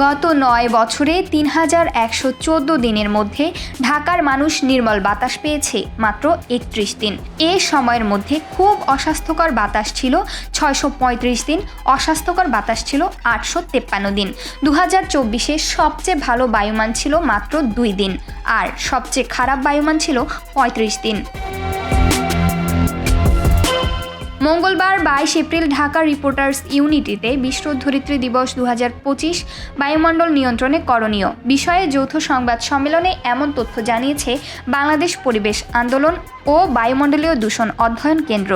গত ৯ বছরে ৩,১১৪ দিনের মধ্যে ঢাকার মানুষ নির্মল বাতাস পেয়েছে মাত্র ৩১ দিন। এ সময়ের মধ্যে খুব অস্বাস্থ্যকর বাতাস ছিল ৬৩৫ দিন, অস্বাস্থ্যকর বাতাস ছিল ৮৫৩ দিন। ২০২৪-এ সবচেয়ে ভালো বায়ুমান ছিল মাত্র ২ দিন, আর সবচেয়ে খারাপ বায়ুমান ছিল ৩৫ দিন। মঙ্গলবার ২২ এপ্রিল ঢাকা রিপোর্টার্স ইউনিটিতে বিশ্ব ধরিত্রী দিবস ২০২৫ বায়ুমণ্ডল নিয়ন্ত্রণে করণীয় বিষয়ে যৌথ সংবাদ সম্মেলনে এমন তথ্য জানিয়েছে বাংলাদেশ পরিবেশ আন্দোলন ও বায়ুমণ্ডলীয় দূষণ অধ্যয়ন কেন্দ্র।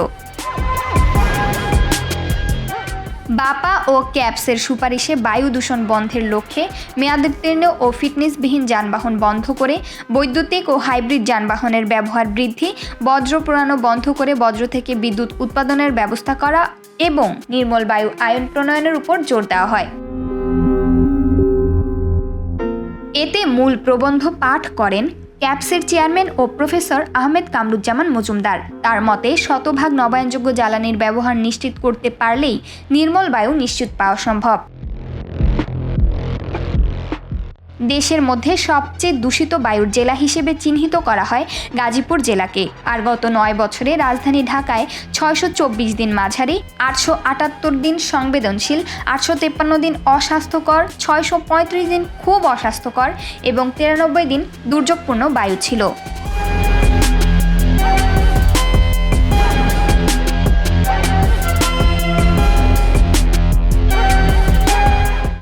বাপা ও ক্যাপসের সুপারিশে বায়ু দূষণ বন্ধের লক্ষ্যে মেয়াদোত্তীর্ণ ও ফিটনেসবিহীন যানবাহন বন্ধ করে বৈদ্যুতিক ও হাইব্রিড যানবাহনের ব্যবহার বৃদ্ধি, বজ্র পোড়ানো বন্ধ করে বজ্র থেকে বিদ্যুৎ উৎপাদনের ব্যবস্থা করা এবং নির্মল বায়ু আইন প্রণয়নের উপর জোর দেওয়া হয়। এতে মূল প্রবন্ধ পাঠ করেন ক্যাপসের চেয়ারম্যান ও প্রফেসর আহমেদ কামরুজ্জামান মজুমদার। তার মতে শতভাগ নবায়নযোগ্য জ্বালানির ব্যবহার নিশ্চিত করতে পারলেই নির্মল বায়ু নিশ্চিত পাওয়া সম্ভব। দেশের মধ্যে সবচেয়ে দূষিত বায়ুর জেলা হিসেবে চিহ্নিত করা হয় গাজীপুর জেলাকে। আর গত ৯ বছরে রাজধানী ঢাকায় ৬২৪ দিন মাঝারি, ৮৭৮ দিন সংবেদনশীল, ৮৫৩ দিন অস্বাস্থ্যকর, ৬৩৫ দিন খুব অস্বাস্থ্যকর এবং ৯৩ দিন দুর্যোগপূর্ণ বায়ু ছিল।